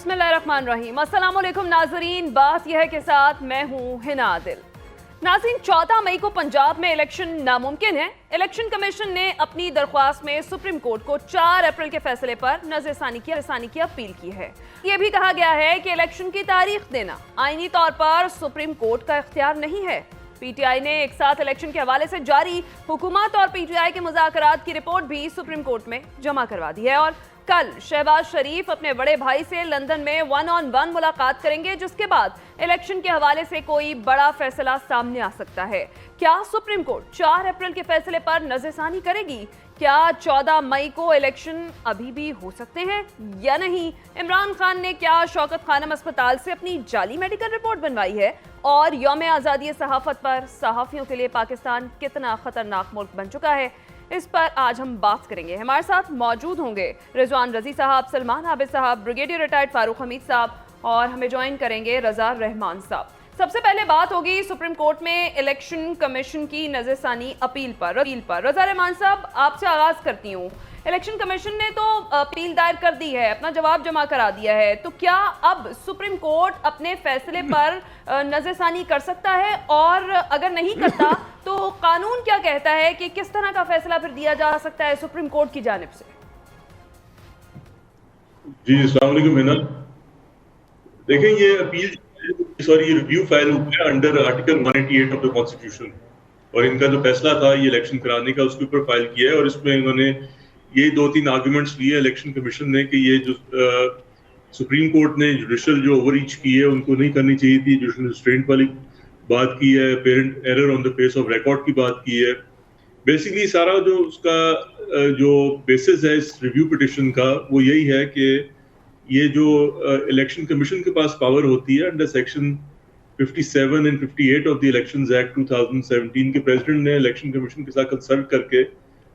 بسم اللہ الرحمن الرحیم۔ السلام علیکم ناظرین، بات یہ ہے کے ساتھ میں ہوں ہنا عادل۔ ناظرین، 14 مئی کو پنجاب میں الیکشن ناممکن ہے۔ الیکشن کمیشن نے اپنی درخواست میں سپریم کورٹ کو 4 اپریل کے فیصلے پر نظر ثانی کی اپیل کی ہے۔ یہ بھی کہا گیا ہے کہ الیکشن کی تاریخ دینا آئینی طور پر سپریم کورٹ کا اختیار نہیں ہے۔ پی ٹی آئی نے ایک ساتھ الیکشن کے حوالے سے جاری حکومت اور پی ٹی آئی کے مذاکرات کی رپورٹ بھی سپریم کورٹ میں جمع کروا دی ہے، اور کل شہباز شریف اپنے بڑے بھائی سے لندن میں 1-on-1 ملاقات کریں گے، جس کے بعد الیکشن کے حوالے سے کوئی بڑا فیصلہ سامنے آ سکتا ہے۔ کیا سپریم کورٹ 4 اپریل کے فیصلے پر نظر ثانی کرے گی؟ کیا 14 مئی کو الیکشن ابھی بھی ہو سکتے ہیں یا نہیں؟ عمران خان نے کیا شوکت خانم اسپتال سے اپنی جعلی میڈیکل رپورٹ بنوائی ہے؟ اور یوم آزادی صحافت پر صحافیوں کے لیے پاکستان کتنا خطرناک ملک بن چکا ہے؟ اس پر آج ہم بات کریں گے۔ ہمارے ساتھ موجود ہوں گے رضوان رضی صاحب، سلمان عابد صاحب، بریگیڈیئر ریٹائرڈ فاروق حمید صاحب، اور ہمیں جوائن کریں گے رضا رحمان صاحب۔ سب سے پہلے بات ہوگی سپریم کورٹ میں الیکشن کمیشن کی نظر ثانی اپیل پر۔ رضا رحمان صاحب، آپ سے آغاز کرتی ہوں۔ الیکشن کمیشن نے تو اپیل دائر کر دی ہے، اپنا جواب جمع کرا دیا ہے، تو کیا اب سپریم کورٹ اپنے فیصلے پر نظر ثانی کر سکتا ہے؟ اور اگر نہیں کرتا تو قانون کیا کہتا ہے کہ کس طرح کا فیصلہ پھر دیا جا سکتا ہے سپریم کورٹ کی جانب سے؟ جی السلام علیکم ہنا۔ دیکھیں یہ اپیل یہ ریویو فائل ہوا ہے under article 188 of the constitution, اور ان کا جو فیصلہ تھا یہ الیکشن کرانے کا اس کے اوپر فائل کیا ہے، اور اس میں انہوں نے یہ 2-3 آرگومنٹس لیے الیکشن کمیشن نے کہ یہ جو سپریم کورٹ نے جوڈیشل جو اوور ریچ کی ہے ان کو نہیں کرنی چاہیے تھی، جوڈیشل ریسٹرینٹ والی بات کی ہے، parent error on the face of record کی بات کی ہے۔ بیسیکلی سارا جو اس کا جو بیسس ہے اس ریویو پٹیشن کا وہ یہی ہے کہ یہ جو الیکشن کمیشن کے پاس پاور ہوتی ہے under section 57 and 58 of the elections act 2017 کے پریزیڈنٹ نے الیکشن کمیشن کے ساتھ کنسلٹ کر کے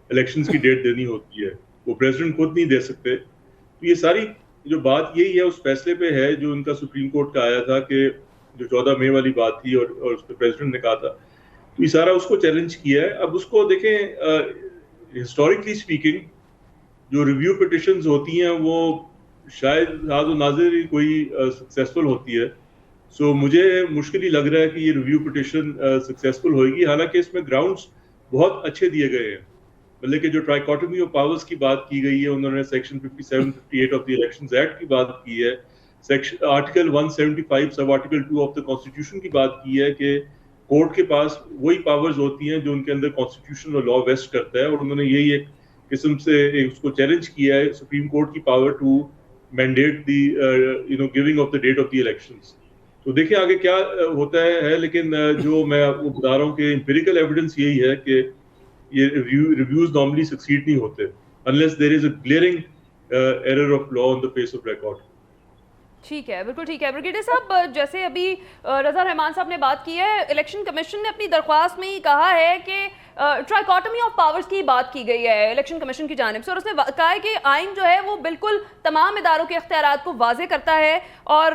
الیکشنز کی ڈیٹ دینی ہوتی ہے، وہ پریزیڈنٹ خود نہیں دے سکتے۔ تو یہ ساری جو بات یہی ہے اس فیصلے پہ ہے جو ان کا سپریم کورٹ کا آیا تھا کہ جو 14 مئی والی بات تھی، اور اس پہ پریزیڈنٹ نے کہا تھا، تو یہ سارا اس کو چیلنج کیا ہے۔ اب اس کو دیکھیں ہسٹوریکلی اسپیکنگ جو ریویو پٹیشنز ہوتی ہیں وہ شاید ناز و ناظر کوئی سکسیسفل ہوتی ہے، سو مجھے مشکل ہی لگ رہا ہے کہ یہ ریویو پٹیشن سکسیسفل ہوئے گی، حالانکہ اس میں گراؤنڈز بہت اچھے دیے گئے ہیں۔ مطلب کہ جو ٹرائیکاٹمی آف پاورز کی بات کی گئی ہے، انہوں نے section 57-58 of the elections act کی بات کی ہے، article 175 sub article 2 of the constitution کی بات کی ہے کہ کورٹ کے پاس وہی پاورز ہوتی ہیں جو ان کے اندر کانسٹیٹیوشن اور لا ویسٹ کرتا ہے، اور انہوں نے یہی ایک قسم سے اس کو چیلنج کیا ہے سپریم کورٹ کی power to mandate the giving of the date of the elections. تو دیکھیں آگے کیا ہوتا ہے، لیکن جو میں آپ کو بتا رہا ہوں کہ امپیریکل ایویڈنس یہی ہے کہ یہ ریویوز نارملی سکسیڈ نہیں ہوتے unless there is a glaring error of law on the face of record۔ ٹھیک ہے، بالکل ٹھیک ہے۔ بریگیڈیئر صاحب، جیسے ابھی رضا رحمان صاحب نے بات کی ہے، الیکشن کمیشن نے اپنی درخواست میں یہ کہا ہے کہ ٹرائیکاٹمی آف پاورز کی بات کی گئی ہے الیکشن کمیشن کی جانب سے، اور اس نے کہا ہے کہ آئین جو ہے وہ بالکل تمام اداروں کے اختیارات کو واضح کرتا ہے، اور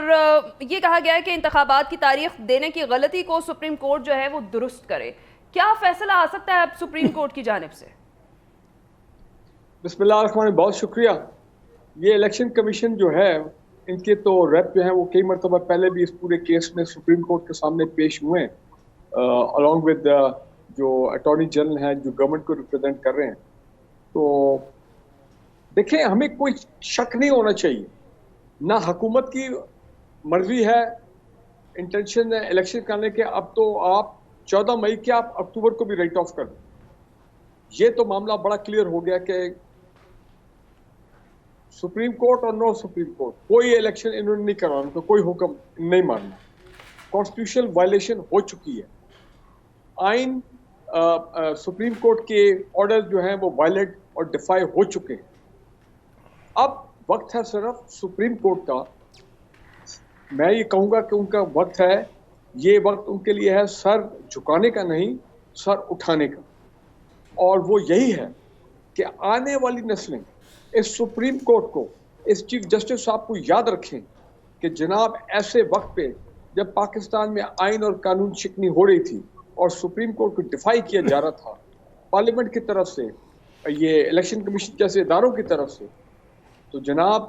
یہ کہا گیا ہے کہ انتخابات کی تاریخ دینے کی غلطی کو سپریم کورٹ جو ہے وہ درست کرے۔ کیا فیصلہ آ سکتا ہے اب سپریم کورٹ کی جانب سے؟ بسم اللہ الرحمن الرحیم، بہت شکریہ۔ یہ الیکشن کمیشن جو ہے، ان کے تو ریپ جو ہیں وہ کئی مرتبہ پہلے بھی اس پورے کیس میں سپریم کورٹ کے سامنے پیش ہوئے ہیں، along with جو اٹارنی جنرل ہیں جو گورنمنٹ کو ریپرزینٹ کر رہے ہیں۔ تو دیکھیں، ہمیں کوئی شک نہیں ہونا چاہیے، نہ حکومت کی مرضی ہے، انٹینشن ہے الیکشن کرنے کے۔ اب تو آپ 14 مئی کے آپ اکتوبر کو بھی رائٹ آف کر دیں، یہ تو معاملہ بڑا کلیئر ہو گیا کہ سپریم کورٹ اور نو سپریم کورٹ کوئی الیکشن انہوں نے نہیں کرانا، تو کوئی حکم نہیں ماننا۔ کانسٹیٹیوشنل وائلیشن ہو چکی ہے، آئین سپریم کورٹ کے آرڈر جو ہیں وہ وائلیٹ اور ڈیفائی ہو چکے ہیں۔ اب وقت ہے صرف سپریم کورٹ کا، میں یہ کہوں گا کہ ان کا وقت ہے، یہ وقت ان کے لیے ہے سر جھکانے کا نہیں، سر اٹھانے کا، اور وہ یہی ہے کہ آنے والی نسلیں اس سپریم کورٹ کو، اس چیف جسٹس صاحب کو یاد رکھیں کہ جناب ایسے وقت پہ جب پاکستان میں آئین اور قانون شکنی ہو رہی تھی اور سپریم کورٹ کو ڈیفائی کیا جا رہا تھا پارلیمنٹ کی طرف سے، یہ الیکشن کمیشن جیسے اداروں کی طرف سے، تو جناب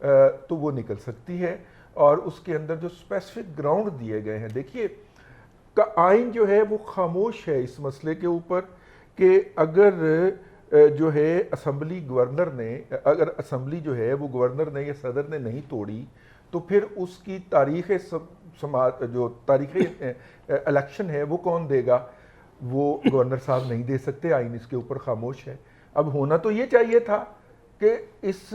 تو وہ نکل سکتی ہے، اور اس کے اندر جو اسپیسیفک گراؤنڈ دیے گئے ہیں، دیکھیے آئین جو ہے وہ خاموش ہے اس مسئلے کے اوپر کہ اگر جو ہے اسمبلی گورنر نے، اگر اسمبلی جو ہے وہ گورنر نے یا صدر نے نہیں توڑی تو پھر اس کی تاریخ جو تاریخ الیکشن ہے وہ کون دے گا؟ وہ گورنر صاحب نہیں دے سکتے، آئین اس کے اوپر خاموش ہے۔ اب ہونا تو یہ چاہیے تھا کہ اس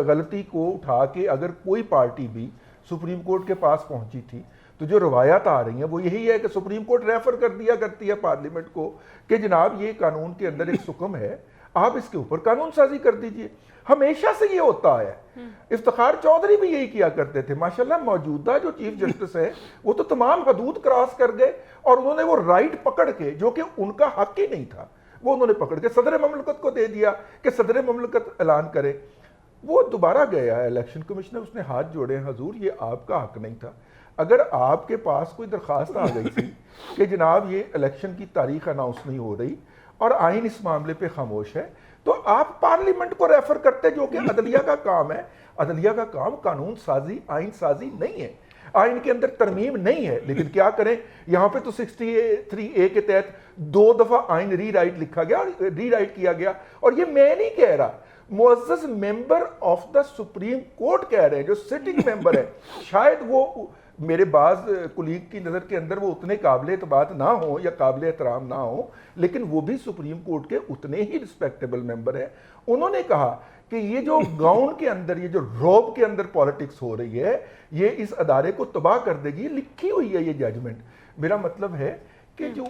غلطی کو اٹھا کے اگر کوئی پارٹی بھی سپریم کورٹ کے پاس پہنچی تھی تو جو روایات آ رہی ہیں وہ یہی ہے کہ سپریم کورٹ ریفر کر دیا کرتی ہے پارلیمنٹ کو کہ جناب یہ قانون کے اندر ایک حکم ہے، آپ اس کے اوپر قانون سازی کر دیجئے۔ ہمیشہ سے یہ ہوتا ہے، افتخار چودھری بھی یہی کیا کرتے تھے۔ ماشاءاللہ موجودہ جو چیف جسٹس ہے وہ تو تمام حدود کراس کر گئے، اور انہوں نے وہ رائٹ پکڑ کے، جو کہ ان کا حق ہی نہیں تھا، وہ انہوں نے پکڑ کے صدر مملکت کو دے دیا کہ صدر مملکت اعلان کرے۔ وہ دوبارہ گیا ہے الیکشن کمیشنر، اس نے ہاتھ جوڑے ہیں، حضور یہ آپ کا حق نہیں تھا۔ اگر آپ کے پاس کوئی درخواست آ گئی تھی کہ جناب یہ الیکشن کی تاریخ اناؤنس نہیں ہو رہی اور آئین اس معاملے پہ خاموش ہے، تو آپ پارلیمنٹ کو ریفر کرتے، جو کہ عدلیہ کا کام ہے۔ عدلیہ کا کام قانون سازی، آئین سازی نہیں ہے، آئین کے اندر ترمیم نہیں ہے۔ لیکن کیا کریں، یہاں پہ تو 63A کے تحت 2 دفعہ آئین ری رائٹ کیا گیا، اور یہ میں نہیں کہہ رہا، معزز member of the supreme court کہہ رہے ہیں، جو سٹنگ ممبر ہے۔ شاید وہ میرے بعض کلیگ کی نظر کے اندر وہ اتنے قابل اعتماد نہ ہوں یا قابل احترام نہ ہوں، لیکن وہ بھی سپریم کورٹ کے اتنے ہی رسپیکٹیبل ممبر ہیں۔ انہوں نے کہا کہ یہ جو گاؤن کے اندر، یہ جو روب کے اندر پالیٹکس ہو رہی ہے، یہ اس ادارے کو تباہ کر دے گی۔ لکھی ہوئی ہے یہ ججمنٹ۔ میرا مطلب ہے کہ جو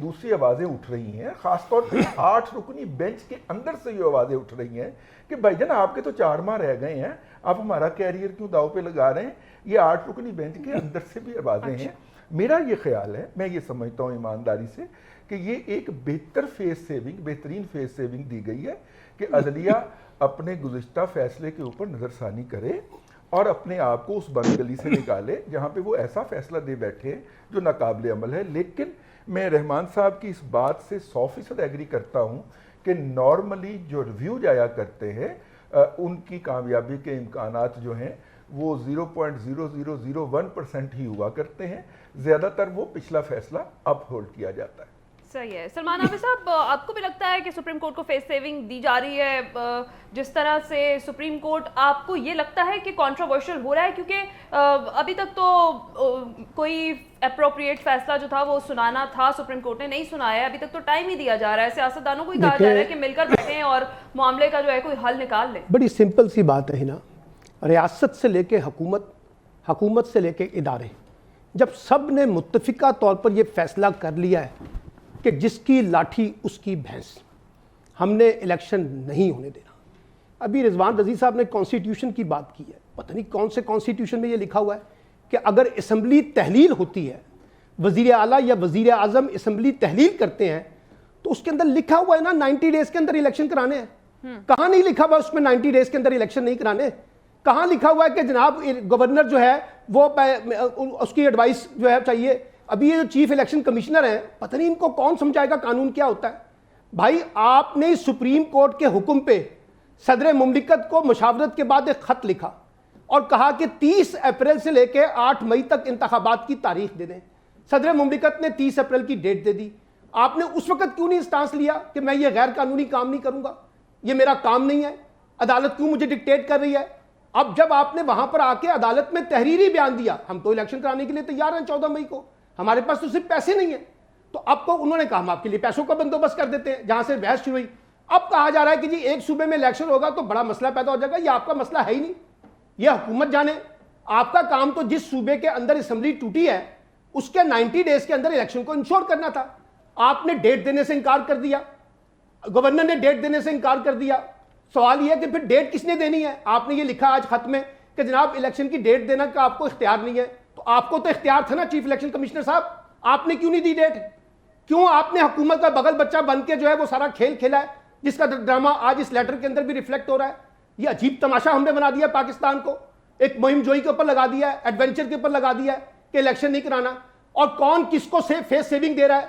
دوسری آوازیں اٹھ رہی ہیں، خاص طور پہ 8 رکنی بینچ کے اندر سے یہ آوازیں اٹھ رہی ہیں کہ بھائی جان آپ کے تو 4 ماہ رہ گئے ہیں، آپ ہمارا کیریئر کیوں داؤ پہ لگا رہے ہیں؟ یہ 8 رکنی بینچ کے اندر سے بھی آوازیں ہیں۔ میرا یہ خیال ہے، میں یہ سمجھتا ہوں ایمانداری سے، کہ یہ ایک بہترین فیس سیونگ دی گئی ہے کہ عدلیہ اپنے گزشتہ فیصلے کے اوپر نظر ثانی کرے اور اپنے آپ کو اس بند گلی سے نکالے جہاں پہ وہ ایسا فیصلہ دے بیٹھے جو ناقابل عمل ہے۔ لیکن میں رحمان صاحب کی اس بات سے 100% ایگری کرتا ہوں کہ نارملی جو ریویو جایا کرتے ہیں ان کی کامیابی کے امکانات جو ہیں وہ 0.0001% ہی ہوا کرتے ہیں، زیادہ تر وہ پچھلا فیصلہ اپ ہولڈ کیا جاتا ہے۔ صحیح ہے۔ سلمان عامر صاحب، آپ کو بھی لگتا ہے کہ سپریم کورٹ کو فیس سیونگ دی جا رہی ہے؟ جس طرح سے سپریم کورٹ، آپ کو یہ لگتا ہے کہ کنٹروورشل ہو رہا ہے؟ کیونکہ ابھی تک تو کوئی اپروپریٹ فیصلہ جو تھا وہ سنانا تھا، سپریم کورٹ نے نہیں سنایا ہے، ابھی تک تو ٹائم ہی دیا جا رہا ہے، سیاستدانوں کو ہی کہا جا رہا ہے کہ مل کر بیٹھیں اور معاملے کا جو ہے کوئی حل نکال لیں۔ بڑی سمپل سی بات ہے نا، ریاست سے لے کے حکومت سے لے کے ادارے، جب سب نے متفقہ طور پر یہ فیصلہ کر لیا ہے کہ جس کی لاٹھی اس کی بھینس، ہم نے الیکشن نہیں ہونے دینا۔ ابھی رضوان رضی صاحب نے کانسٹیٹیوشن کی بات کی ہے، پتہ نہیں کون سے کانسٹیٹیوشن میں یہ لکھا ہوا ہے کہ اگر اسمبلی تحلیل ہوتی ہے، وزیر اعلیٰ یا وزیر اعظم اسمبلی تحلیل کرتے ہیں تو اس کے اندر لکھا ہوا ہے نا 90 ڈیز کے اندر الیکشن کرانے ہیں۔ کہاں نہیں لکھا ہوا اس میں 90 ڈیز کے اندر الیکشن نہیں کرانے؟ کہاں لکھا ہوا ہے کہ جناب گورنر جو ہے وہ اس کی ایڈوائس جو ہے چاہیے؟ ابھی یہ جو چیف الیکشن کمشنر ہیں، پتہ نہیں ان کو کون سمجھائے گا قانون کیا ہوتا ہے۔ بھائی آپ نے سپریم کورٹ کے حکم پہ صدر مملکت کو مشاورت کے بعد ایک خط لکھا اور کہا کہ 30 اپریل سے لے کے 8 مئی تک انتخابات کی تاریخ دے دیں۔ صدر مملکت نے 30 اپریل کی ڈیٹ دے دی۔ آپ نے اس وقت کیوں نہیں اسٹانس لیا کہ میں یہ غیر قانونی کام نہیں کروں گا، یہ میرا کام نہیں ہے، عدالت کیوں مجھے ڈکٹیٹ کر رہی ہے؟ اب جب آپ نے وہاں پر آ کے عدالت میں تحریری بیان دیا، ہم تو الیکشن کرانے کے لیے تیار ہیں 14 مئی کو، ہمارے پاس تو صرف پیسے نہیں ہیں، تو اب تو انہوں نے کہا ہم آپ کے لیے پیسوں کا بندوبست کر دیتے ہیں، جہاں سے بحث شروع ہوئی۔ اب کہا جا رہا ہے کہ جی ایک صوبے میں الیکشن ہوگا تو بڑا مسئلہ پیدا ہو جائے گا۔ یہ آپ کا مسئلہ ہے ہی نہیں، یہ حکومت جانے۔ آپ کا کام تو جس صوبے کے اندر اسمبلی ٹوٹی ہے اس کے 90 ڈیز کے اندر الیکشن کو انشور کرنا تھا۔ آپ نے ڈیٹ دینے سے انکار کر دیا، گورنر نے ڈیٹ دینے سے انکار کر دیا۔ سوال یہ ہے کہ پھر ڈیٹ کس نے دینی ہے؟ آپ نے یہ لکھا آج خط میں کہ جناب الیکشن کی ڈیٹ دینا کا آپ کو اختیار نہیں ہے، تو آپ کو تو اختیار تھا نا چیف الیکشن کمشنر صاحب، آپ نے کیوں نہیں دی ڈیٹ؟ کیوں آپ نے حکومت کا بغل بچہ بن کے جو ہے وہ سارا کھیل کھیلا ہے جس کا ڈرامہ آج اس لیٹر کے اندر بھی ریفلیکٹ ہو رہا ہے؟ یہ عجیب تماشا ہم نے بنا دیا پاکستان کو، ایک مہم جوئی کے اوپر لگا دیا ہے، ایڈونچر کے اوپر لگا دیا ہے کہ الیکشن نہیں کرانا، اور کون کس کو فیس سیونگ دے رہا ہے؟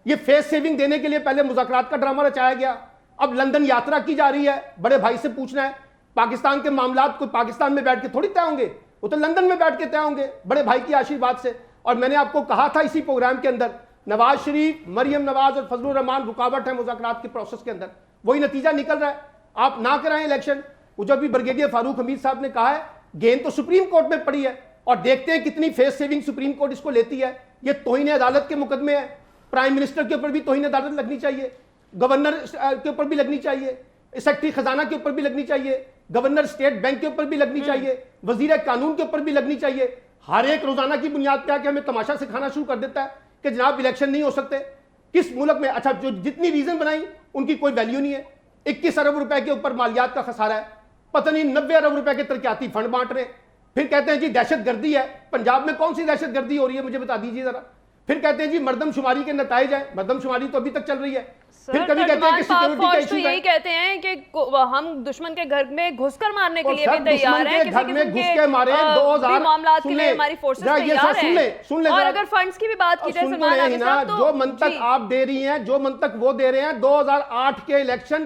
یہ فیس سیونگ دینے کے لیے پہلے مذاکرات کا ڈرامہ رچایا گیا، اب لندن یاترا کی جا رہی ہے، بڑے بھائی سے پوچھنا ہے پاکستان کے معاملات کو پاکستان میں بیٹھ کے تھوڑی طے ہوں گے, وہ تو لندن میں بیٹھ کے طے ہوں گے بڑے بھائی کی آشیرواد سے. اور میں نے آپ کو کہا تھا اسی پروگرام کے اندر, نواز شریف, مریم نواز اور فضل الرحمان رکاوٹ ہے مذاکرات کے پروسیس کے اندر, وہی نتیجہ نکل رہا ہے. آپ نہ کرائیں الیکشن. وہ جو بھی بریگیڈیئر فاروق حمید صاحب نے کہا ہے, گیند تو سپریم کورٹ میں پڑی ہے, اور دیکھتے ہیں کتنی فیس سیونگ سپریم کورٹ اس کو لیتی ہے. یہ توہین عدالت کے مقدمے ہیں, پرائم منسٹر کے اوپر بھی توہین عدالت لگنی چاہیے, گورنر کے اوپر بھی لگنی چاہیے, سیکرٹری خزانہ کے اوپر بھی لگنی چاہیے, گورنر اسٹیٹ بینک کے اوپر بھی لگنی چاہیے, وزیر قانون کے اوپر بھی لگنی چاہیے. ہر ایک روزانہ کی بنیاد پہ آ کے ہمیں تماشا سکھانا شروع کر دیتا ہے کہ جناب الیکشن نہیں ہو سکتے. کس ملک میں, اچھا جو جتنی ریزن بنائی ان کی کوئی ویلیو نہیں ہے. 21 ارب روپے کے اوپر مالیات کا خسارہ ہے, پتہ نہیں 90 ارب روپے کے ترقیاتی فنڈ بانٹ رہے ہیں. پھر کہتے ہیں جی دہشت گردی ہے. پنجاب میں کون سی دہشت گردی ہو رہی ہے مجھے بتا دیجیے ذرا. پھر کہتے ہیں جی مردم شماری کے نتائج ہیں, مردم شماری تو ابھی تک چل رہی ہے. پھر کبھی کہتے ہیں کہ سیکورٹی کا ایشو ہے. یہی کہتے ہیں کہ ہم دشمن کے گھر میں گھس کر مارنے کے لیے بھی تیار ہیں, گھر میں گھس کے مارے 2000 معاملات کے لیے ہماری فورسز تیار ہیں. اور اگر فنڈز کی بھی بات کی جائے سلمان عاقل صاحب, تو جو منطق آپ دے رہی ہیں, جو منطق وہ دے رہے ہیں, 2008 کے الیکشن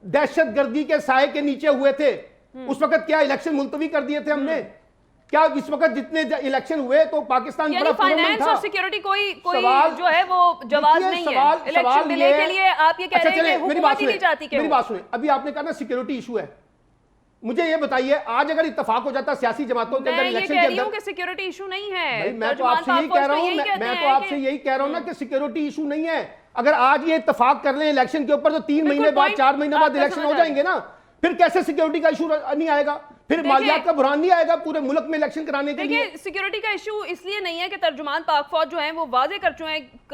دہشت گردی کے سائے کے نیچے ہوئے تھے. اس وقت کیا الیکشن ملتوی کر دیے تھے ہم نے؟ کیا اس وقت جتنے الیکشن ہوئے تو پاکستان یعنی فائنانس اور سیکیورٹی کوئی جو ہے وہ جواز نہیں ہے الیکشن ڈیلے کے لیے. آپ یہ کہہ رہے ہیں کہ حکومت ہی نہیں چاہتی کہ میری بات سنیں, ابھی آپ نے کہا نا سیکیورٹی ایشو ہے. مجھے یہ بتائیے آج اگر اتفاق ہو جاتا سیاسی جماعتوں کے اندر الیکشن کے اندر, میں یہ کہہ رہی ہوں کہ سیکیورٹی ایشو نہیں ہے. میں تو آپ سے یہی کہہ رہا ہوں, میں تو آپ سے یہی کہہ رہا ہوں نا کہ سیکیورٹی ایشو نہیں ہے. اگر آج یہ اتفاق کر لیں الیکشن کے اوپر تو 3 مہینے بعد 4 مہینے بعد الیکشن ہو جائیں گے نا. پھر کیسے سیکیورٹی کا ایشو نہیں آئے گا؟ پھر مالیات کا بحران نہیں آئے گا پورے ملک میں الیکشن کرانے کے لیے؟ دیکھیں سیکیورٹی کا ایشو اس لیے نہیں ہے کہ ترجمان پاک فوج جو ہیں وہ واضح کر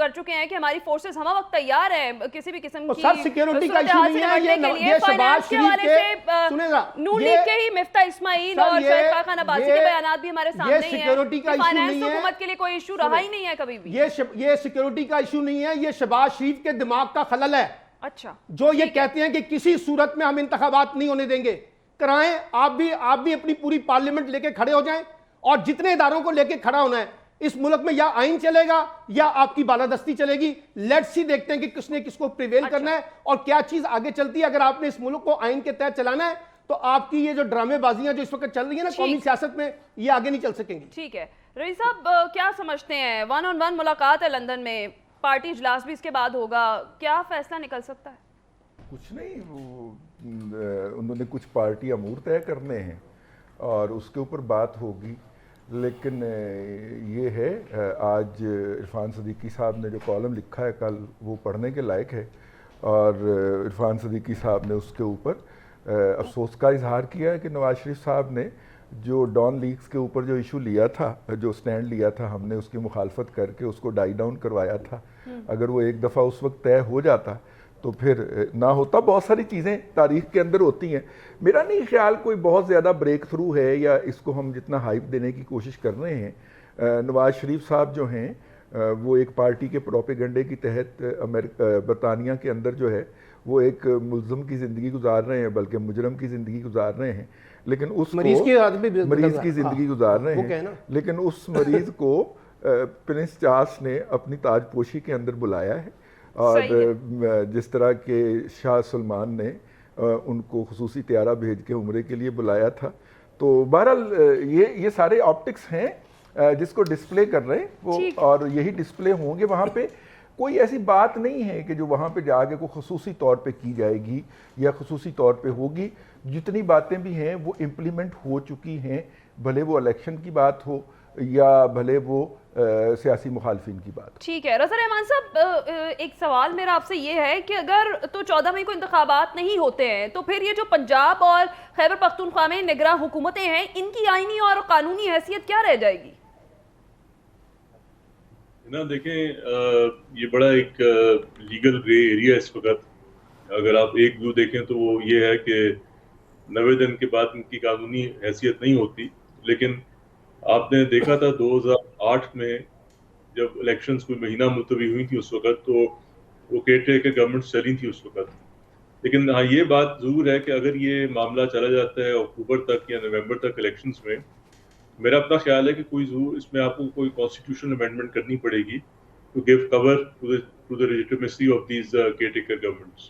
چکے ہیں کہ ہماری فورسز ہمہ وقت تیار ہیں کسی بھی قسم کی سیکیورٹی کا ایشو نہیں ہے. یہ شہباز شریف کے سنیں گا, نون لیگ کے ہی مفتح اسماعیل اور شاہد خاقان عباسی کے بیانات بھی ہمارے سامنے ہیں. سیکیورٹی کا ایشو نہیں ہے, حکومت کے لیے کوئی ایشو رہا ہی نہیں ہے کبھی بھی. یہ سیکیورٹی کا ایشو نہیں ہے, یہ شہباز شریف کے دماغ کا خلل ہے. اچھا, جو یہ کہتے ہیں کہ کسی صورت میں ہم انتخابات نہیں ہونے دیں گے. کرائیں, آپ بھی اپنی پوری پارلیمنٹ لے کے کھڑے ہو جائیں, اور جتنے اداروں کو لے کے کھڑا ہونا ہے اس ملک میں, یا آئین چلے گا یا آپ کی بالادستی چلے گی. لیٹس سی دیکھتے ہیں کہ کس نے کس کو پریویل کرنا ہے اور کیا چیز آگے چلتی ہے. اگر آپ نے اس ملک کو آئین کے تحت چلانا ہے تو آپ کی یہ جو ڈرامے بازیاں جو اس وقت چل رہی ہیں نا قومی سیاست میں, یہ آگے نہیں چل سکیں گی. ٹھیک ہے رئیس صاحب, کیا سمجھتے ہیں 1-on-1 ملاقات ہے لندن میں, پارٹی اجلاس بھی اس کے بعد ہوگا, کیا فیصلہ نکل سکتا ہے؟ کچھ نہیں, وہ انہوں نے کچھ پارٹی امور طے کرنے ہیں اور اس کے اوپر بات ہوگی. لیکن یہ ہے, آج عرفان صدیقی صاحب نے جو کالم لکھا ہے کل, وہ پڑھنے کے لائق ہے. اور عرفان صدیقی صاحب نے اس کے اوپر افسوس کا اظہار کیا ہے کہ نواز شریف صاحب نے جو ڈان لیکس کے اوپر جو ایشو لیا تھا, جو سٹینڈ لیا تھا, ہم نے اس کی مخالفت کر کے اس کو ڈائی ڈاؤن کروایا تھا. اگر وہ ایک دفعہ اس وقت طے ہو جاتا تو پھر نہ ہوتا. بہت ساری چیزیں تاریخ کے اندر ہوتی ہیں. میرا نہیں خیال کوئی بہت زیادہ بریک تھرو ہے, یا اس کو ہم جتنا ہائپ دینے کی کوشش کر رہے ہیں. نواز شریف صاحب جو ہیں وہ ایک پارٹی کے پروپیگنڈے کی تحت برطانیہ کے اندر جو ہے وہ ایک ملزم کی زندگی گزار رہے ہیں, بلکہ مجرم کی زندگی گزار رہے ہیں. لیکن اس مریض کی زندگی گزار رہے ہیں, لیکن اس مریض کو پرنس چارلس نے اپنی تاج پوشی کے اندر بلایا ہے. اور جس طرح کہ شاہ سلمان نے ان کو خصوصی طیارہ بھیج کے عمرے کے لیے بلایا تھا. تو بہرحال یہ سارے آپٹکس ہیں جس کو ڈسپلے کر رہے ہیں وہ, اور یہی ڈسپلے ہوں گے وہاں پہ. کوئی ایسی بات نہیں ہے کہ جو وہاں پہ جا کے کوئی خصوصی طور پہ کی جائے گی یا خصوصی طور پہ ہوگی. جتنی باتیں بھی ہیں وہ امپلیمنٹ ہو چکی ہیں, بھلے وہ الیکشن کی بات ہو یا بھلے وہ سیاسی مخالفین کی بات. ٹھیک ہے رضا رحمان صاحب, ایک سوال میرا آپ سے یہ ہے کہ اگر تو 14 مئی کو انتخابات نہیں ہوتے ہیں تو پھر یہ جو پنجاب اور خیبر پختونخوا میں نگراں حکومتیں ہیں, ان کی آئینی اور قانونی حیثیت کیا رہ جائے گی؟ نا دیکھیں, یہ بڑا ایک لیگل گرے ایریا اس وقت. اگر آپ ایک ویو دیکھیں تو وہ یہ ہے کہ 90 دن کے بعد ان کی قانونی حیثیت نہیں ہوتی. لیکن آپ نے دیکھا تھا 2008 میں جب الیکشنز کوئی مہینہ ملتوی ہوئی تھی اس وقت, تو وہ کہتے کہ گورنمنٹ چلی تھی اس وقت. لیکن ہاں یہ بات ضرور ہے کہ اگر یہ معاملہ چلا جاتا ہے اکتوبر تک یا نومبر تک الیکشنز میں, میرا اپنا خیال ہے کہ کوئی ضرور اس میں آپ کو کوئی کانسٹیٹیوشنل امینڈمنٹ کرنی پڑے گی to give cover to the legitimacy of these caretaker governments.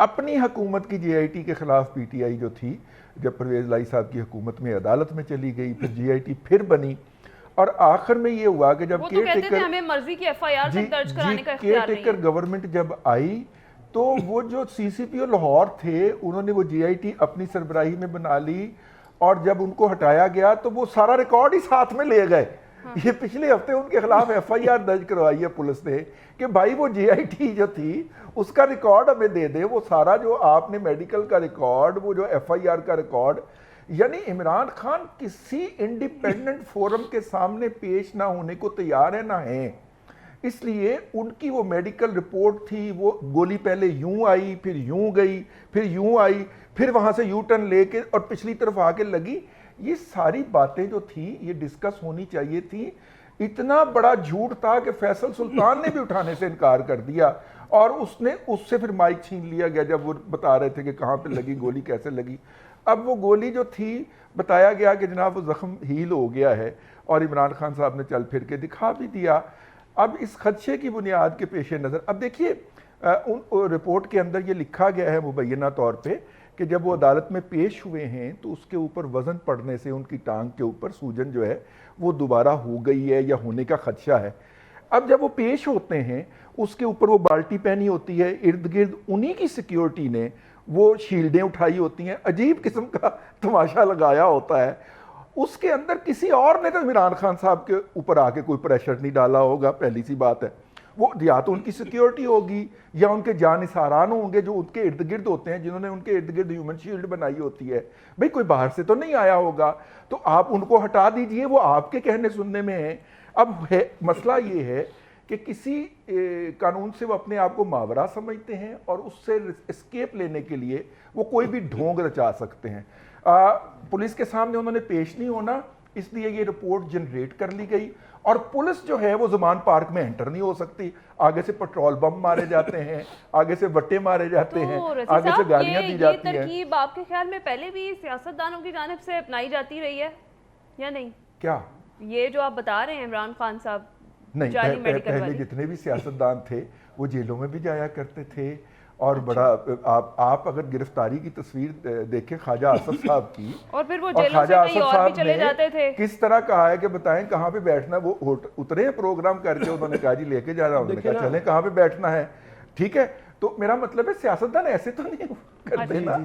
اپنی حکومت کی جے آئی ٹی کے خلاف پی ٹی آئی جو تھی جب پرویز لائی صاحب کی حکومت میں عدالت میں چلی گئی، پھر جے آئی ٹی پھر بنی، اور آخر میں یہ ہوا کہ جب کیئر ٹیکر ہمیں مرضی کی ایف آئی آر تک درج کرانے کا اختیار نہیں ہے، کیئر ٹیکر گورنمنٹ جب آئی تو وہ جو سی سی پی او لاہور تھے انہوں نے وہ جے آئی ٹی اپنی سربراہی میں بنا لی، اور جب ان کو ہٹایا گیا تو وہ سارا ریکارڈ ہی ساتھ میں لے گئے۔ یہ پچھلے ہفتے ان کے خلاف ایف آئی آر درج کروائی ہے پولیس نے کہ بھائی وہ جے آئی ٹی جو تھی اس کا ریکارڈ ہمیں دے دے، وہ سارا جو آپ نے میڈیکل کا ریکارڈ، وہ جو ایف آئی آر کا ریکارڈ، یعنی عمران خان کسی انڈیپینڈنٹ فورم کے سامنے پیش نہ ہونے کو تیار ہے نہ ہیں۔ اس لیے ان کی وہ میڈیکل رپورٹ تھی، وہ گولی پہلے یوں آئی، پھر یوں گئی، پھر یوں آئی، پھر وہاں سے یو ٹرن لے کے اور پچھلی طرف آ کے لگی، یہ ساری باتیں جو تھیں یہ ڈسکس ہونی چاہیے تھی۔ اتنا بڑا جھوٹ تھا کہ فیصل سلطان نے بھی اٹھانے سے انکار کر دیا، اور اس نے اس سے پھر مائک چھین لیا گیا جب وہ بتا رہے تھے کہ کہاں پہ لگی گولی، کیسے لگی۔ اب وہ گولی جو تھی بتایا گیا کہ جناب وہ زخم ہیل ہو گیا ہے، اور عمران خان صاحب نے چل پھر کے دکھا بھی دیا۔ اب اس خدشے کی بنیاد کے پیش نظر اب دیکھیے رپورٹ کے اندر یہ لکھا گیا ہے مبینہ طور پہ کہ جب وہ عدالت میں پیش ہوئے ہیں تو اس کے اوپر وزن پڑنے سے ان کی ٹانگ کے اوپر سوجن جو ہے وہ دوبارہ ہو گئی ہے یا ہونے کا خدشہ ہے۔ اب جب وہ پیش ہوتے ہیں اس کے اوپر وہ بالٹی پہنی ہوتی ہے، ارد گرد انہی کی سیکیورٹی نے وہ شیلڈیں اٹھائی ہوتی ہیں، عجیب قسم کا تماشا لگایا ہوتا ہے۔ اس کے اندر کسی اور نے تو عمران خان صاحب کے اوپر آ کے کوئی پریشر نہیں ڈالا ہوگا، پہلی سی بات ہے۔ وہ یا تو ان کی سیکیورٹی ہوگی یا ان کے جانثاران ہوں گے جو ان کے ارد گرد ہوتے ہیں، جنہوں نے ان کے ارد گرد ہیومن شیلڈ بنائی ہوتی ہے۔ بھئی کوئی باہر سے تو نہیں آیا ہوگا، تو آپ ان کو ہٹا دیجئے، وہ آپ کے کہنے سننے میں ہیں۔ اب مسئلہ یہ ہے کہ کسی قانون سے وہ اپنے آپ کو ماورا سمجھتے ہیں، اور اس سے اسکیپ لینے کے لیے وہ کوئی بھی ڈھونگ رچا سکتے ہیں۔ پولیس کے سامنے انہوں نے پیش نہیں ہونا، اس لیے یہ رپورٹ جنریٹ کر لی گئی، اور پولیس جو ہے وہ زمان پارک میں انٹر نہیں ہو سکتی۔ آگے سے پٹرول بم مارے جاتے ہیں، آگے سے بٹے مارے جاتے ہیں، آگے سے گالیاں دی جاتی ہیں۔ یہ ترکیب آپ کے خیال میں پہلے بھی سیاستدانوں کی جانب سے اپنائی جاتی رہی ہے یا نہیں؟ کیا یہ جو آپ بتا رہے ہیں عمران خان صاحب نہیں، پہلے جتنے بھی سیاستدان تھے وہ جیلوں میں بھی جایا کرتے تھے، اور بڑا آپ اگر گرفتاری کی تصویر دیکھیں خواجہ آصف صاحب کی، اور پھر وہ جیلوں سے کہیں اور بھی چلے جاتے تھے، کس طرح کہا ہے کہ بتائیں کہاں پہ بیٹھنا، وہ اترے ہیں پروگرام کر کے، انہوں نے کہا جی لے کے جا رہا ہوں، انہوں نے کہا چلیں کہاں پہ بیٹھنا ہے، ٹھیک ہے۔ تو میرا مطلب ہے سیاستدان ایسے تو نہیں کرتے نا،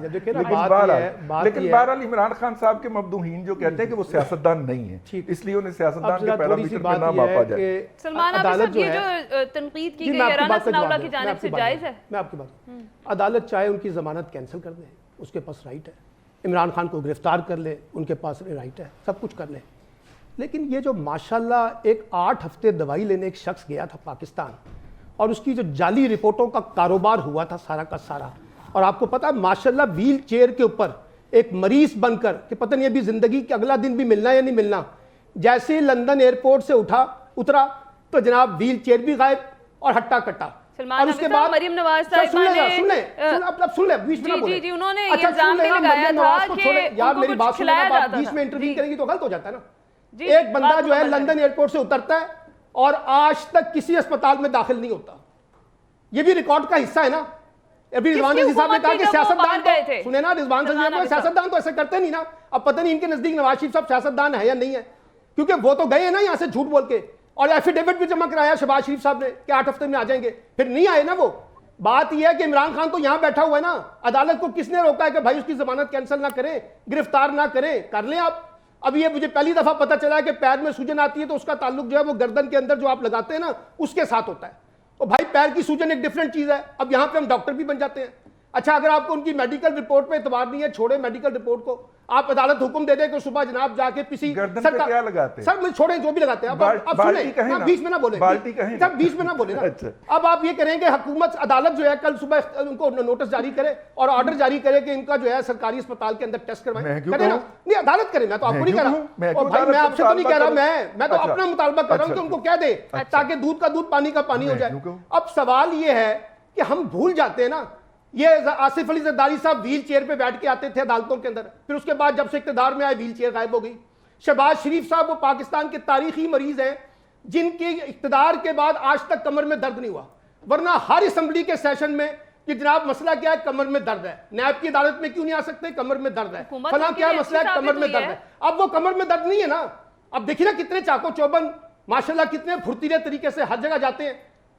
لیکن بہرحال عمران خان صاحب کے مبدوحین جو کہتے ہیں کہ وہ سیاستدان نہیں ہیں، اس لیے انہیں سیاستدان کے پیرامیٹر پہ نہ ماپا جائے۔ سلمان عابد، یہ جو تنقید کی گئی ہے رانا ثناء اللہ کی جانب سے جائز ہے؟ میں آپ کی بات، عدالت چاہے ان کی ضمانت کینسل کر دے، اس کے پاس رائٹ ہے، عمران خان کو گرفتار کر لے، ان کے پاس رائٹ ہے، سب کچھ کر لے، لیکن یہ جو ماشاءاللہ ایک 8 ہفتے دوائی لینے ایک شخص گیا تھا پاکستان، اور اس کی جو جعلی رپورٹوں کا کاروبار ہوا تھا سارا کا سارا، اور آپ کو پتا ماشاءاللہ ویل چیئر کے اوپر ایک مریض بن کر کہ پتہ نہیں ابھی زندگی کے اگلا دن بھی ملنا یا نہیں ملنا، جیسے لندن ایئرپورٹ سے اترا تو جناب ویل چیئر بھی غائب اور ہٹا کٹا، اور اس کے بعد مریم نواز صاحبہ نے انہوں نے یہ الزام بھی لگایا تھا کہ یار میری بات سنیں، آپ بیچ میں انٹرویو کریں گی تو غلط ہو جاتا ہے نا۔ ایک بندہ جو ہے لندن ایئرپورٹ سے اترتا ہے اور آج تک کسی اسپتال میں داخل نہیں ہوتا، یہ بھی ریکارڈ کا حصہ ہے نا۔ ابھی رضوان عزیز صاحب نے کہا کہ سیاستدان تو سنیں نا، رضوان عزیز سیاستدان تو ایسے کرتے نہیں نا، اب پتہ نہیں ان کے نزدیک نواز شریف صاحب سیاستدان ہے یا نہیں ہے، کیونکہ وہ تو گئے ہیں نا یہاں سے جھوٹ بول کے، اور ایفیڈیوٹ بھی جمع کرایا شہباز شریف صاحب نے کہ 8 ہفتے میں آ جائیں گے، پھر نہیں آئے نا وہ۔ بات یہ ہے کہ عمران خان تو یہاں بیٹھا ہوا ہے نا، عدالت کو کس نے روکا ہے کہ بھائی اس کی ضمانت کینسل نہ کریں، گرفتار نہ کریں، کر لیں آپ۔ اب یہ مجھے پہلی دفعہ پتہ چلا ہے کہ پیر میں سوجن آتی ہے تو اس کا تعلق جو ہے وہ گردن کے اندر جو آپ لگاتے ہیں نا اس کے ساتھ ہوتا ہے، اور بھائی پیر کی سوجن ایک ڈیفرنٹ چیز ہے، اب یہاں پہ ہم ڈاکٹر بھی بن جاتے ہیں۔ اچھا اگر آپ کو ان کی میڈیکل رپورٹ پہ اعتبار نہیں ہے، چھوڑیں میڈیکل رپورٹ کو، آپ عدالت حکم دے دے کہ صبح جناب جا کے کسی گردن پہ کیا لگاتے ہیں، سر میں چھوڑیں جو بھی لگاتے ہیں، اب سنیں بیچ میں نہ بولیں، سر بیچ میں نہ بولیں نا۔ اب آپ یہ کریں کہ حکومت عدالت جو ہے کل صبح ان کو نوٹس جاری کرے اور آرڈر جاری کرے کہ ان کا جو ہے سرکاری اسپتال کے اندر ٹیسٹ کروائیں، کریں نا، نہیں عدالت کرے، میں تو آپ کو نہیں کہہ رہا، بھائی میں آپ سے تو نہیں کہہ رہا، میں تو اپنا مطالبہ کر رہا ہوں کہ ان کو کہہ دے تاکہ دودھ کا دودھ پانی کا پانی ہو جائے۔ اب سوال یہ ہے کہ ہم بھول جاتے ہیں نا، یہ آصف علی زرداری صاحب ویل چیئر پہ بیٹھ کے آتے تھے عدالتوں کے اندر، پھر اس کے بعد جب سے اقتدار میں آئے ویل چیئر غائب ہو گئی۔ شہباز شریف صاحب وہ پاکستان کے تاریخی مریض ہیں جن کے اقتدار کے بعد آج تک کمر میں درد نہیں ہوا، ورنہ ہر اسمبلی کے سیشن میں کہ جناب مسئلہ کیا ہے, کمر میں درد ہے, نیب کی عدالت میں کیوں نہیں آ سکتے, کمر میں درد ہے, فلاں کیا مسئلہ ہے, کمر میں درد ہے. اب وہ کمر میں درد نہیں ہے نا. اب دیکھیے نا کتنے چاکو چوبند ماشاءاللہ کتنے پھرتیلے طریقے سے ہر جگہ جاتے ہیں,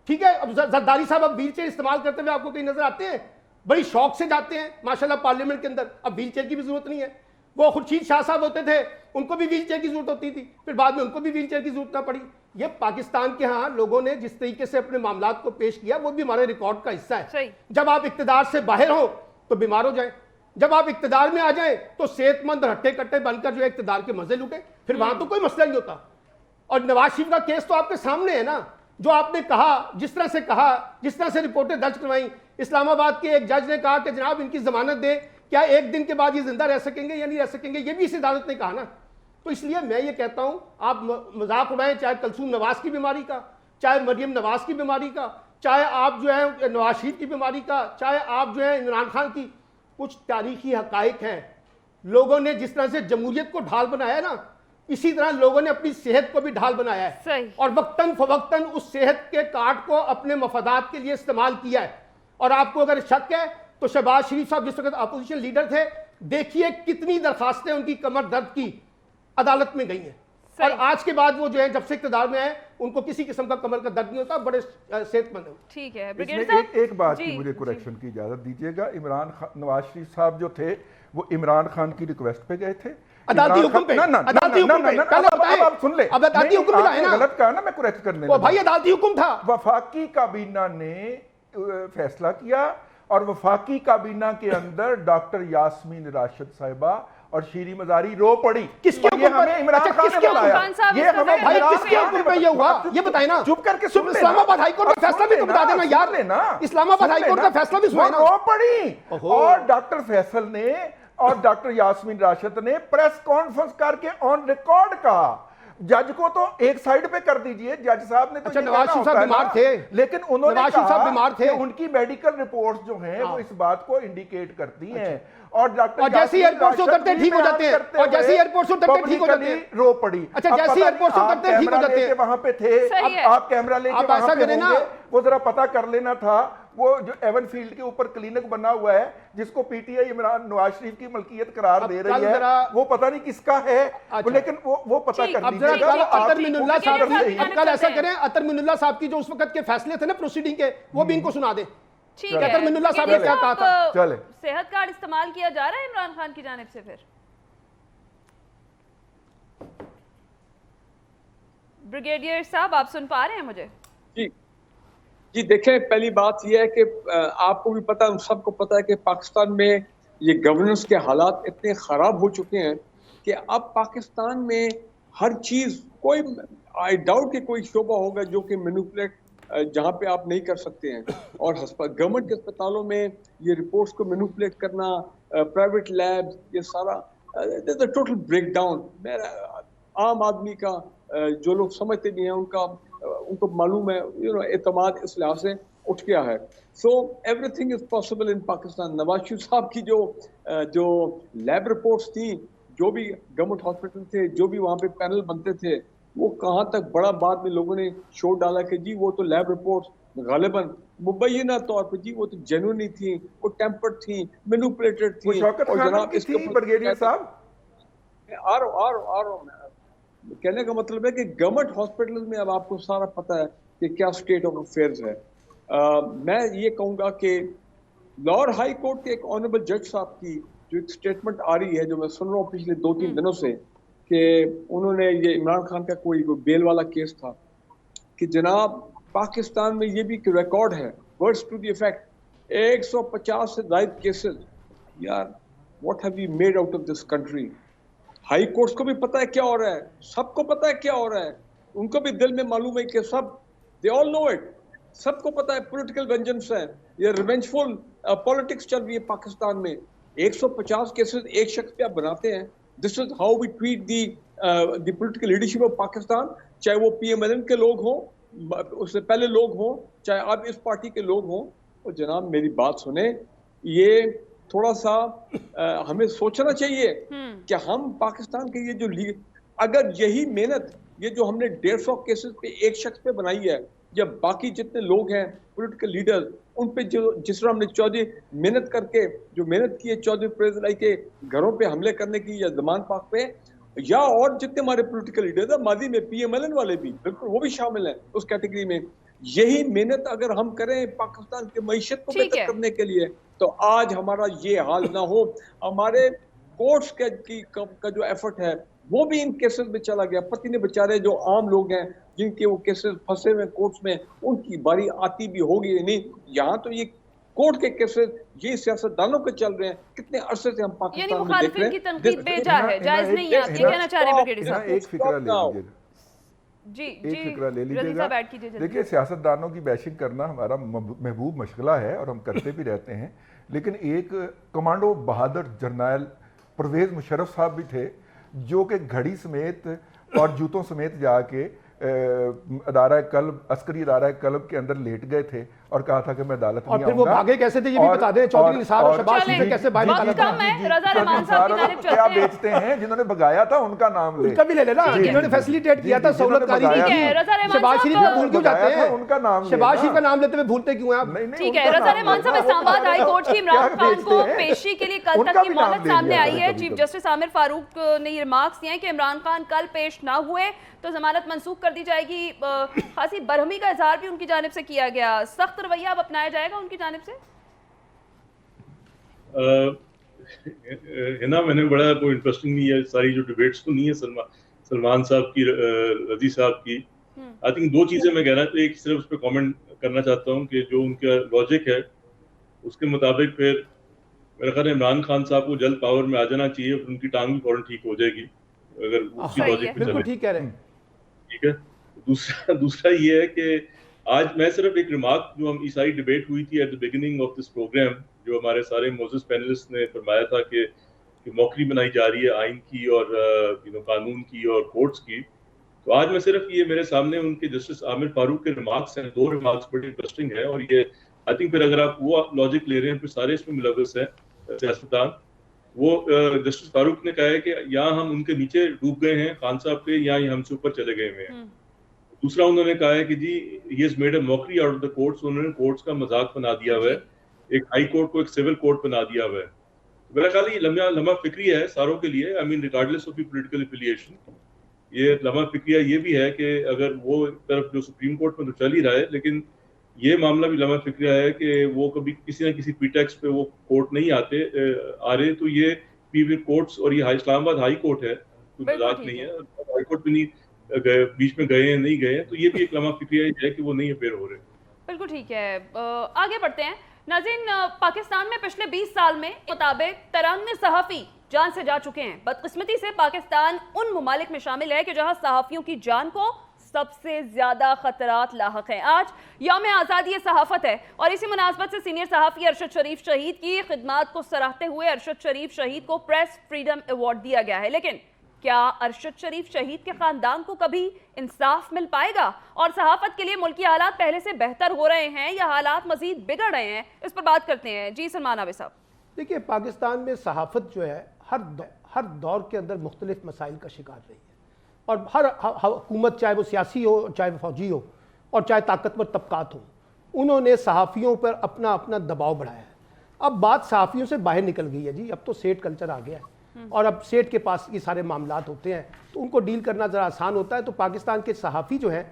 ٹھیک ہے. اب زرداری صاحب اب ویل چیئر استعمال کرتے ہوئے آپ کو کہیں نظر آتے ہیں؟ بڑی شوق سے جاتے ہیں ماشاءاللہ پارلیمنٹ کے اندر. اب ویل چیئر کی بھی ضرورت نہیں ہے. وہ خورشید شاہ صاحب ہوتے تھے, ان کو بھی ویل چیئر کی ضرورت ہوتی تھی, پھر بعد میں ان کو بھی ویل چیئر کی ضرورت نہ پڑی. یہ پاکستان کے ہاں لوگوں نے جس طریقے سے اپنے معاملات کو پیش کیا وہ بھی ہمارے ریکارڈ کا حصہ ہے. جب آپ اقتدار سے باہر ہو تو بیمار ہو جائیں, جب آپ اقتدار میں آ جائیں تو صحت مند ہٹے کٹے بن کر جو ہے اقتدار کے مزے لوٹیں, پھر وہاں تو کوئی مسئلہ نہیں ہوتا. اور نواز شریف کا کیس تو آپ کے سامنے ہے نا, جو آپ نے کہا, جس طرح سے کہا, جس طرح سے رپورٹیں درج کروائیں. اسلام آباد کے ایک جج نے کہا کہ جناب ان کی ضمانت دیں, کیا ایک دن کے بعد یہ زندہ رہ سکیں گے یا نہیں رہ سکیں گے, یہ بھی اس عدالت نے کہا نا. تو اس لیے میں یہ کہتا ہوں آپ مذاق اڑائیں چاہے کلثوم نواز کی بیماری کا, چاہے مریم نواز کی بیماری کا, چاہے آپ جو ہے نواز شریف کی بیماری کا, چاہے آپ جو ہے عمران خان کی. کچھ تاریخی حقائق ہیں. لوگوں نے جس طرح سے جمہوریت کو ڈھال بنایا ہے نا, اسی طرح لوگوں نے اپنی صحت کو بھی ڈھال بنایا ہے, اور وقتاً فوقتاً اس صحت کے کارڈ کو اپنے مفادات کے لیے استعمال کیا ہے. اور آپ کو اگر شک ہے تو شہباز شریف صاحب جس وقت اپوزیشن لیڈر تھے, دیکھیے کتنی درخواستیں ان کی کمر درد کی عدالت میں گئی ہیں. اور آج کے بعد وہ جو ہے جب سے اقتدار میں آئے ان کو کسی قسم کا کمر کا درد نہیں ہوتا, بڑے صحت مند ہیں. ٹھیک ہے, ایک بات کی مجھے کریکشن کی اجازت دیجیے گا. نواز شریف صاحب جو تھے وہ عمران خان کی ریکویسٹ پہ گئے تھے عدالتی حکم پہ. عدالتی حکم پہ پہلے بتائیں, اب سن لیں, اب عدالتی حکم پہ نا, غلط کہا نا, میں کریکٹ کرنے وہ بھائی عدالتی حکم تھا. وفاقی کابینہ نے فیصلہ کیا اور وفاقی کابینہ کے اندر ڈاکٹر یاسمین راشد صاحبہ اور شیریں مزاری رو پڑی. کس کے حکم پر, عمران خان نے بتایا, یہ ہمیں بھائی کس کے حکم پہ یہ ہوا یہ بتائیں نا. چپ کر کے سن لینا, اسلام آباد ہائی کورٹ کا فیصلہ بھی تو بتا دینا یار. اسلام آباد ہائی کورٹ کا فیصلہ بھی سنائے نا. رو پڑی, اور ڈاکٹر فیصل نے اور ڈاکٹر یاسمین راشد نے پریس کانفرنس کر کے آن ریکارڈ کہا, جج کو تو ایک سائیڈ پہ کر دیجئے, جج صاحب نے تو نواز شریف صاحب بیمار تھے, لیکن انہوں نے کہا کہ ان کی میڈیکل رپورٹس جو ہیں وہ اس بات کو انڈیکیٹ کرتی ہیں, اور ڈاکٹر جیسی ایئرپورٹ سے اترتے ٹھیک ہو جاتے ہیں, اور جیسی ایئرپورٹ سے اترتے ٹھیک ہو جاتے ہیں, رو پڑی. اچھا جیسی ایئرپورٹ سے اترتے ٹھیک ہو جاتے ہیں, وہاں پہ تھے, آپ کیمرہ لے کے وہاں پہ ہوں گے, وہ ذرا پتہ کر لینا تھا. وہ جو ایون فیلڈ کے اوپر کلینک بنا ہوا ہے جس کو P T I Imran Nawaz Sharif کی ملکیت قرار دے رہی ہے, وہ پتہ نہیں کس کا ہے, لیکن وہ پتہ کر لیجیے گا. اطہر من اللہ صاحب, اب کل ایسا کریں اطہر من اللہ صاحب کی جو اس وقت کے فیصلے تھے نا پروسیڈنگ کے, وہ بھی ان کو سنا دیں. اطہر من اللہ صاحب نے کیا کہا تھا. چلے, صحت کارڈ استعمال کیا جا رہا ہے عمران خان کی جانب سے. پھر بریگیڈیئر صاحب آپ سن پا رہے ہیں مجھے؟ جی دیکھیں, پہلی بات یہ ہے کہ آپ کو بھی پتا ہے, ہم سب کو پتا ہے کہ پاکستان میں یہ گورننس کے حالات اتنے خراب ہو چکے ہیں کہ اب پاکستان میں ہر چیز, کوئی آئی ڈاؤٹ کہ کوئی شعبہ ہوگا جو کہ مینوپولیٹ جہاں پہ آپ نہیں کر سکتے ہیں. اور گورنمنٹ کے اسپتالوں میں یہ رپورٹس کو مینوپولیٹ کرنا, پرائیویٹ لیب, یہ سارا ٹوٹل بریک ڈاؤن. عام آدمی کا جو لوگ سمجھتے نہیں ہیں ان کو معلوم ہے, اعتماد اس لحاظ سے اٹھ گیا ہے. So everything is possible in Pakistan. Nawaz Sharif صاحب کی جو لیب رپورٹس تھیں, جو بھی گورنمنٹ ہاسپٹل تھے, جو بھی وہاں پہ پینل بنتے تھے, وہ کہاں تک بڑا بعد میں لوگوں نے شور ڈالا کہ جی وہ تو لیب رپورٹس غالباً مبینہ طور پہ جی وہ تو جینوئن نہیں تھیں, وہ ٹیمپرڈ تھیں, مینوپولیٹڈ تھیں. اور جناب اس کے بریگیڈیئر صاحب آ رہا ہوں کہنے کا مطلب ہے کہ گورنمنٹ ہاسپٹل میں اب آپ کو سارا پتہ ہے کہ کیا سٹیٹ آف افیئرز ہے. میں یہ کہوں گا کہ لاہور ہائی کورٹ کے ایک آنریبل جج صاحب کی جو ایک سٹیٹمنٹ آ رہی ہے, جو میں سن رہا ہوں پچھلے 2-3 دنوں سے, کہ انہوں نے, یہ عمران خان کا کوئی بیل والا کیس تھا, کہ جناب پاکستان میں یہ بھی ریکارڈ ہے, ورڈز ٹو دی افیکٹ 150 سے زائد کیسز. یار what have you made out of this country. High courts کو بھی پتہ ہے کیا ہو رہا ہے, سب کو پتہ ہے کیا ہو رہا ہے, ان کو بھی دل میں معلوم ہے کہ سب دے آل نو اٹ, سب کو پتہ ہے پولیٹیکل وینجنس ہے, یہ ریونجفل پالیٹکس چل رہی ہے پاکستان میں. 150 کیسز ایک شخص پہ آپ بناتے ہیں. This is how we treat the political leadership of Pakistan, چاہے وہ پی ایم ایل این کے لوگ ہوں, اس سے پہلے لوگ ہوں, چاہے اب اس پارٹی کے لوگ ہوں. اور جناب میری بات سنیں, یہ تھوڑا سا ہمیں سوچنا چاہیے کہ ہم پاکستان کے یہ جو اگر یہی محنت, یہ جو ہم نے 150 کیسز پہ ایک شخص پہ بنائی ہے, یا باقی جتنے لوگ ہیں پولیٹیکل لیڈر ان پہ جو جس طرح ہم نے چودھری محنت کر کے جو محنت کی ہے چودھری پرویز الہی کے گھروں پہ حملے کرنے کی یا زمان پاک پہ یا اور جتنے ہمارے پولیٹیکل لیڈر ہیں ماضی میں پی ایم ایل این والے بھی بالکل وہ بھی شامل ہیں اس کیٹیگری میں, یہی محنت اگر ہم کریں پاکستان کی معیشت کو بہتر کرنے کے لیے تو آج ہمارا یہ حال نہ ہو. ہمارے کورٹس کا جو ایفرٹ ہے وہ بھی ان کیسز میں چلا گیا. پتہ نہیں بیچارے جو عام لوگ ہیں جن کے وہ کیسز پھنسے ہوئے کورٹس میں ان کی باری آتی بھی ہوگی یا نہیں. یہاں تو یہ کورٹ کے کیسز یہ سیاستدانوں کے چل رہے ہیں. کتنے عرصے سے ہم پاکستان میں دیکھ رہے ہیں. کی تنقید بیجا ہے, جائز نہیں ہے. آپ یہ کہنا چاہ رہے ہیں بریگیڈیئر صاحب؟ ایک فکرہ لے لیجیے, ایک فکرہ لے لیجیے گا. دیکھیے سیاستدانوں کی بیشنگ کرنا ہمارا محبوب مشغلہ ہے اور ہم کرتے بھی رہتے ہیں, لیکن ایک کمانڈو بہادر جرنیل پرویز مشرف صاحب بھی تھے جو کہ گھڑی سمیت اور جوتوں سمیت جا کے ادارہ قلب عسکری ادارہ قلب کے اندر لیٹ گئے تھے اور کہا تھا کہ میں عدالت اور پھر وہ بھاگے کیسے تھے یہ بھی بتا دیں. چودھری نثار اور شہباز شریف نے کیسے باہر نکالا تھا. کیا بیچتے ہیں جنہوں نے بھگایا تھا ان کا نام لے, ان کا بھی لے لینا جنہوں نے فیسیلیٹیٹ کیا تھا سہولت کاری کی تھی. شہباز شریف کو بھول کیوں جاتے ہیں, ان کا نام شہباز شریف کا نام لیتے ہوئے بھولتے کیوں ہیں آپ؟ ٹھیک ہے, رضا رحمان صاحب اسلام آباد ہائی کورٹ کی عمران خان کو پیشی کے لیے کل تک کی مہلت سامنے آئی ہے. چیف جسٹس عامر فاروق نے یہ ریمارکس دیے ہیں کہ عمران خان کل پیش نہ ہوئے تو ضمانت منسوخ کر دی جائے گی. خاصی برہمی کا اظہار بھی ان کی جانب سے کیا گیا. سخت رویہ اب اپنایا جائے گا ان کی جانب سے؟ ہے نا, میں نے بڑا کوئی انٹرسٹنگ نہیں ہے ساری جو ڈیبیٹس تو نہیں ہے سلمان صاحب کی رضی صاحب کی. آئی تھنک دو چیزیں میں کہنا تو ایک صرف اس پہ کامنٹ کرنا چاہتا ہوں کہ جو ان کا لاجک ہے اس کے مطابق پھر میرا خیال ہے عمران خان صاحب کو جلد پاور میں آ جانا چاہیے, پھر ان کی ٹانگ بھی فوراً ٹھیک ہو جائے گی اگر اسی لاجک پہ چلے. ٹھیک کہہ رہے ہیں. ٹھیک ہے. دوسرا یہ ہے کہ آج میں صرف ایک ریمارک جو ہم عیسائی ڈیبیٹ ہوئی تھی at the beginning of this programme جو ہمارے سارے موزز پینلسٹ نے فرمایا تھا کہ موکری بنائی جا رہی ہے آئین کی اور قانون کی اور کورٹس کی, تو آج میں صرف یہ میرے سامنے ان کے جسٹس عامر فاروق کے ریمارکس ہیں. دو ریمارکس بڑی انٹرسٹنگ ہیں اور یہ آئی تھنک پھر اگر آپ وہ لاجک لے رہے ہیں پھر سارے اس میں ملوث ہیں سیاستدان. وہ جسٹس فاروق نے کہا ہے کہ یہاں ہم ان کے نیچے ڈوب گئے ہیں خان صاحب کے, یا ہم سے اوپر چلے گئے ہوئے ہیں. دوسرا انہوں نے کہا ہے کہ جی he has made a mockery out of the courts, انہوں نے کورٹس کا مذاق بنا دیا ہوا ہے, ایک ہائی کورٹ کو ایک سول کورٹ بنا دیا ہوا ہے. میرا خیال یہ لمحہ فکری ہے ساروں کے لیے, I mean regardless of the political affiliation. یہ لمحہ فکریہ یہ بھی ہے کہ اگر وہ طرف جو سپریم کورٹ میں تو چل ہی رہا ہے, لیکن یہ معاملہ بھی لمحہ فکریہ ہے کہ وہ کبھی کسی نہ کسی پریٹیکسٹ پہ وہ کورٹ نہیں آ رہے. تو یہ کورٹس اور یہ اسلام آباد ہائی کورٹ ہے, کوئی مذاق نہیں ہے. ہائی کورٹ بھی نہیں بیچ میں گئے ہیں نہیں گئے ہیں, تو یہ بھی ایک لمحہ فکریہ ہے کہ وہ نہیں اپیئر ہو رہے. بالکل ٹھیک ہے. آگے بڑھتے ہیں. ناظرین, پاکستان میں پچھلے 20 سال میں مطابق 93 صحافی جان سے جا چکے ہیں. بدقسمتی سے پاکستان ان ممالک میں شامل ہے کہ جہاں صحافیوں کی جان کو سب سے زیادہ خطرات لاحق ہیں. آج یوم آزادی صحافت ہے اور اسی مناسبت سے سینئر صحافی ارشد شریف شہید کی خدمات کو سراہتے ہوئے ارشد شریف شہید کو پریس فریڈم ایوارڈ دیا گیا ہے. لیکن کیا ارشد شریف شہید کے خاندان کو کبھی انصاف مل پائے گا؟ اور صحافت کے لیے ملکی حالات پہلے سے بہتر ہو رہے ہیں یا حالات مزید بگڑ رہے ہیں؟ اس پر بات کرتے ہیں. جی سلمان عابد صاحب. دیکھیے پاکستان میں صحافت جو ہے ہر دور کے اندر مختلف مسائل کا شکار رہی ہے, اور ہر حکومت چاہے وہ سیاسی ہو چاہے وہ فوجی ہو اور چاہے طاقتور طبقات ہوں, انہوں نے صحافیوں پر اپنا دباؤ بڑھایا ہے. اب بات صحافیوں سے باہر نکل گئی ہے جی, اب تو سیٹ کلچر آ گیا ہے اور اب سیٹ کے پاس یہ سارے معاملات ہوتے ہیں تو ان کو ڈیل کرنا ذرا آسان ہوتا ہے. تو پاکستان کے صحافی جو ہیں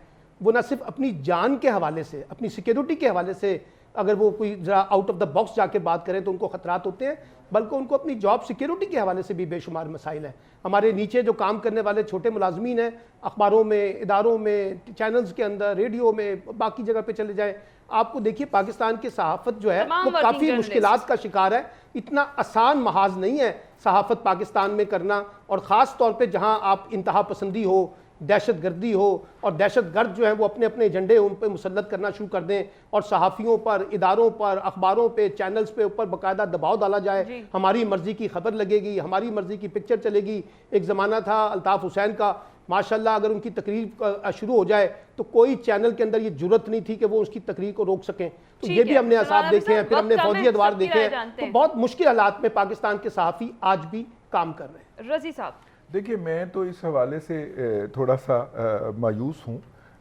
وہ نہ صرف اپنی جان کے حوالے سے, اپنی سیکیورٹی کے حوالے سے اگر وہ کوئی ذرا آؤٹ آف دا باکس جا کے بات کریں تو ان کو خطرات ہوتے ہیں, بلکہ ان کو اپنی جاب سیکیورٹی کے حوالے سے بھی بے شمار مسائل ہیں. ہمارے نیچے جو کام کرنے والے چھوٹے ملازمین ہیں, اخباروں میں, اداروں میں, چینلز کے اندر, ریڈیو میں, باقی جگہ پہ چلے جائیں, آپ کو دیکھیے پاکستان کی صحافت جو ہے وہ کافی مشکلات کا شکار ہے. اتنا آسان محاذ نہیں ہے صحافت پاکستان میں کرنا, اور خاص طور پہ جہاں آپ انتہا پسندی ہو, دہشت گردی ہو, اور دہشت گرد جو ہیں وہ اپنے ایجنڈے ان پہ مسلط کرنا شروع کر دیں اور صحافیوں پر, اداروں پر, اخباروں پہ, چینلز پہ اوپر باقاعدہ دباؤ ڈالا جائے. ہماری مرضی کی خبر لگے گی, ہماری مرضی کی پکچر چلے گی. ایک زمانہ تھا الطاف حسین کا, ماشاءاللہ اگر ان کی تقریر شروع ہو جائے تو کوئی چینل کے اندر یہ جرت نہیں تھی کہ وہ اس کی تقریر کو روک سکیں. تو یہ بھی ہم نے احساس دیکھے ہیں, پھر ہم نے فوجی ادوار دیکھے ہیں. تو بہت مشکل حالات میں پاکستان کے صحافی آج بھی کام کر رہے ہیں. رضی صاحب. دیکھیے میں تو اس حوالے سے تھوڑا سا مایوس ہوں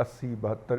80, 72